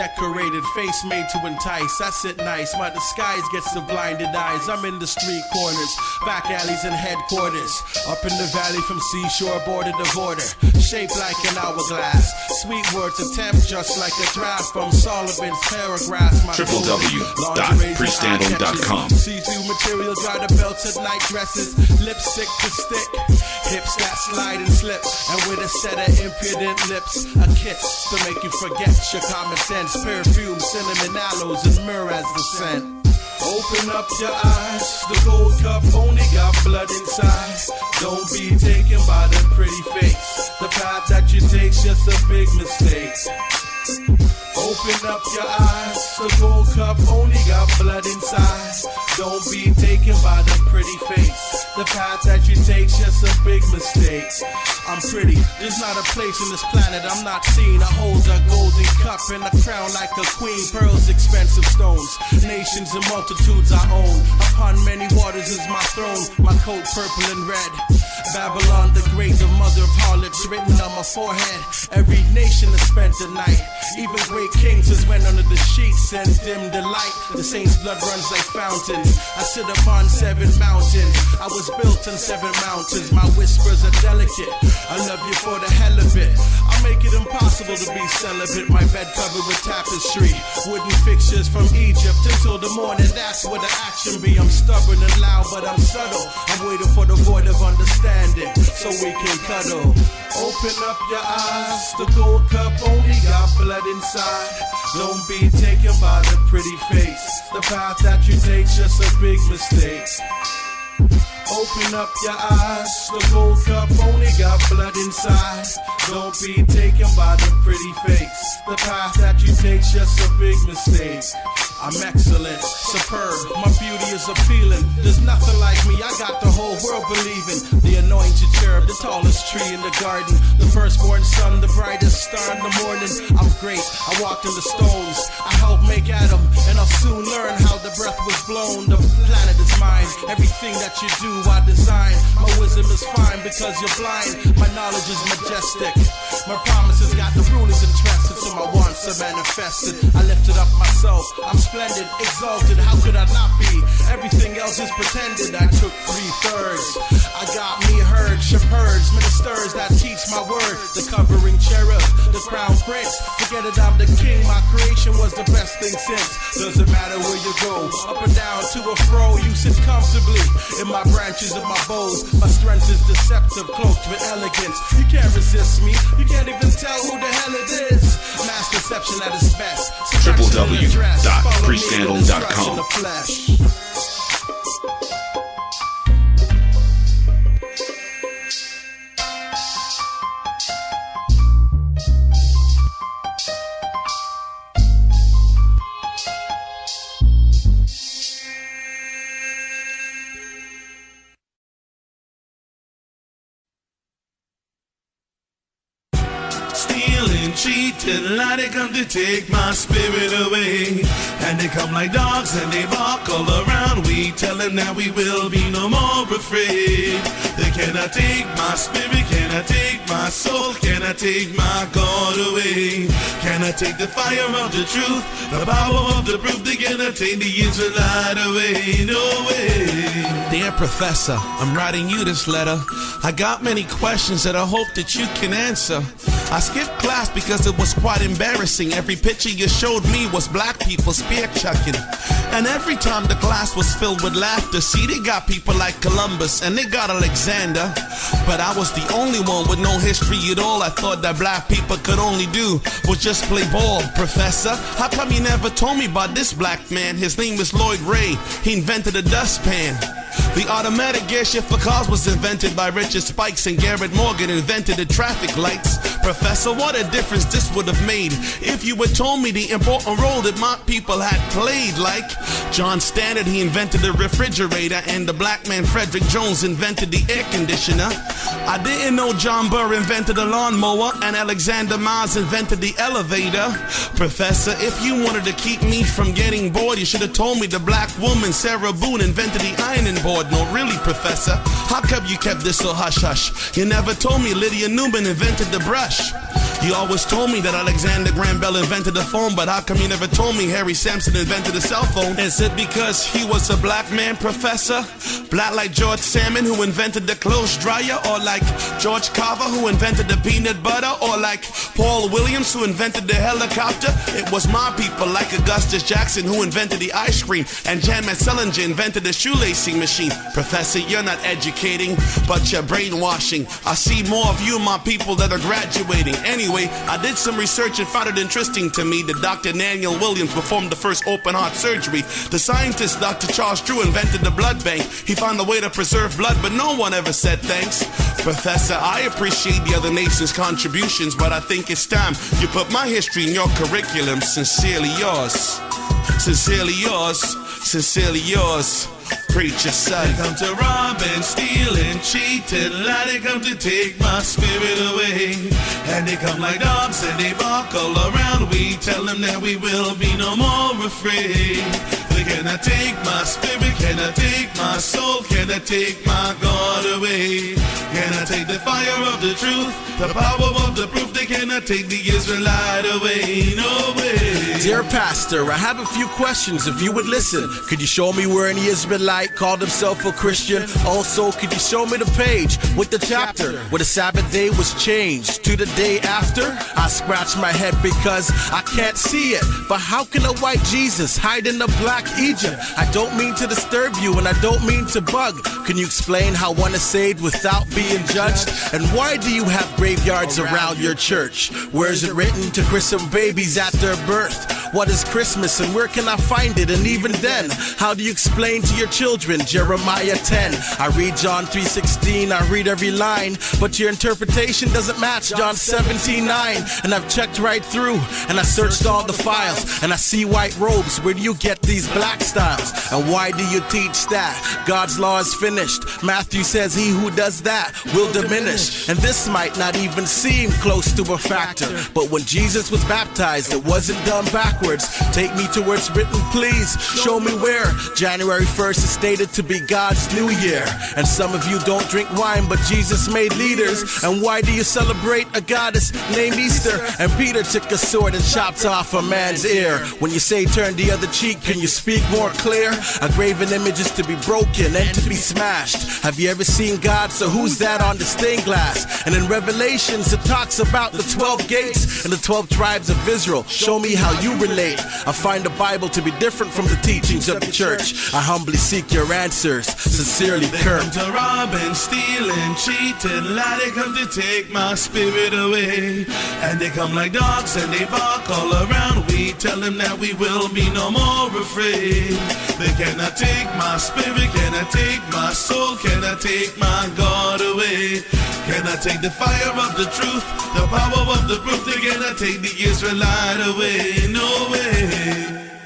decorated, face made to entice. I sit nice, my disguise gets the blinded eyes. I'm in the street corners, back alleys and headquarters. Up in the valley from seashore border to border. Shaped like an hourglass. Sweet words attempt just like a draft from Solomon's paragraphs. www.priestandal.com. See-through material, garter belts and night dresses. Lipstick to stick, hips that slide and slip. And with a set of impudent lips, a kiss to make you forget your common sense. Perfume, cinnamon, aloes, and myrrh as the scent. Open up your eyes, the gold cup only got blood inside. Don't be taken by the pretty face. The path that you take's just a big mistake. Open up your eyes, the gold cup only got blood inside. Don't be taken by the pretty face. The path that you take's just a big mistake. I'm pretty, there's not a place in this planet I'm not seen. I hold a golden cup and a crown like a queen. Pearls, expensive stones, nations and multitudes I own. Upon many waters is my throne, my coat purple and red. Babylon the great, the mother of harlots, written on my forehead. Every nation has spent the night. Even great kings has went under the sheets and dimmed the light. The saints' blood runs like fountains. I sit upon 7 mountains. I was built on 7 mountains. My whispers are delicate. I love you for the hell of it. I make it impossible to be celibate. My bed covered with tapestry, wooden fixtures from Egypt until the morning. That's where the action be. I'm stubborn and loud, but I'm subtle. I'm waiting for the void of understanding so we can cuddle. Open up your eyes, the gold cup only got blood inside. Don't be taken by the pretty face. The path that you take's just a big mistake. Open up your eyes, the gold cup only got blood inside. Don't be taken by the pretty face. The path that you take's just a big mistake. I'm excellent, superb, my beauty is appealing. There's nothing like me, I got the whole world believing. The anointed cherub, the tallest tree in the garden, the firstborn son, the brightest star in the morning. I'm great, I walked in the stones, I helped make Adam, and I'll soon learn how the breath was blown. The planet is mine, everything that you do I design. My wisdom is fine because you're blind. My knowledge is majestic. My promises got the rulers interested, so my wants are manifested. I lifted up myself, I'm splendid, exalted. How could I not be? Everything else is pretended. I took 3/3. I got me heard, shepherds, ministers that teach my word. The covering cherub, the crown prince. Forget it, I'm the king. My creation was the best thing since. Doesn't matter where you go, up and down, to or fro. You sit comfortably in my branches of my bows. My strength is deceptive, cloaked with elegance. You can't resist me, you can't even tell who the hell it is. Mass deception at its best. www.priestandal.com. Cheating like they come to take my spirit away. And they come like dogs and they bark all around. We tell them that we will be no more afraid. They cannot take my spirit, cannot take my soul, cannot take my God away. Cannot take the fire of the truth, the power of the proof. They cannot take the Israelite away, no way. Dear Professor, I'm writing you this letter. I got many questions that I hope that you can answer. I skipped class because it was quite embarrassing. Every picture you showed me was black people spear chucking. And every time the class was filled with laughter. See, they got people like Columbus and they got Alexander. But I was the only one with no history at all. I thought that black people could only do was just play ball. Professor, how come you never told me about this black man? His name was Lloyd Ray. He invented a dustpan. The automatic gear shift for cars was invented by Richard Spikes, and Garrett Morgan invented the traffic lights. Professor, what a difference this would have made if you had told me the important role that my people had played. Like John Standard, he invented the refrigerator, and the black man Frederick Jones invented the air conditioner. I didn't know John Burr invented the lawnmower, and Alexander Miles invented the elevator. Professor, if you wanted to keep me from getting bored, you should have told me the black woman Sarah Boone invented the ironing board. No, really, Professor, how come you kept this so hush-hush? You never told me Lydia Newman invented the brush. You always told me that Alexander Graham Bell invented the phone, but how come you never told me Harry Sampson invented the cell phone? Is it because he was a black man, professor? Black like George Salmon, who invented the clothes dryer? Or like George Carver, who invented the peanut butter? Or like Paul Williams, who invented the helicopter? It was my people like Augustus Jackson, who invented the ice cream, and Jan Manselinger invented the shoelacing machine. Professor, you're not educating, but you're brainwashing. I see more of you and my people that are graduating. Anyway, I did some research and found it interesting to me that Dr. Daniel Williams performed the first open heart surgery. The scientist Dr. Charles Drew invented the blood bank. He found a way to preserve blood, but no one ever said thanks. Professor, I appreciate the other nation's contributions, but I think it's time you put my history in your curriculum. Sincerely yours. Sincerely yours. Sincerely yours. Preacher son. They come to rob and steal and cheat and lie. They come to take my spirit away. And they come like dogs and they bark all around. We tell them that we will be no more afraid. They cannot take my spirit, cannot take my soul, cannot take my God away. Cannot take the fire of the truth, the power of the proof. They cannot take the Israelite away, no way. Dear Pastor, I have a few questions if you would listen. Could you show me where any Israelite called himself a Christian? Also, could you show me the page with the chapter where the Sabbath day was changed to the day after? I scratch my head because I can't see it. But how can a white Jesus hide in a black Egypt? I don't mean to disturb you and I don't mean to bug. Can you explain how one is saved without being judged? And why do you have graveyards around your church? Where is it written to christen babies at their birth? What is Christmas and where can I find it? And even then, how do you explain to your children Jeremiah 10? I read John 3:16, I read every line, but your interpretation doesn't match John 17:9. And I've checked right through and I searched all the files and I see white robes. Where do you get these black styles? And why do you teach that God's law is finished? Matthew says he who does that will diminish. And this might not even seem close to a factor, but when Jesus was baptized, it wasn't done backwards. Take me to where it's written, please. Show me where. January 1st is stated to be God's new year. And some of you don't drink wine, but Jesus made leaders. And why do you celebrate a goddess named Easter? And Peter took a sword and chopped off a man's ear. When you say turn the other cheek, can you speak more clear? A graven image is to be broken and to be smashed. Have you ever seen God? So who's that on the stained glass? And in Revelations it talks about the 12 gates and the 12 tribes of Israel. Show me how you relate. I find the Bible to be different from the teachings of the church. I humbly seek your answers. Sincerely, They Kurt. come to rob and steal and cheat and lie. They come to take my spirit away. And they come like dogs and they bark all around. We tell them that we will be no more afraid. They cannot take my spirit, cannot take my soul, cannot take my God away. Cannot take the fire of the truth, the power of the proof. They cannot take the Israelite away, no way.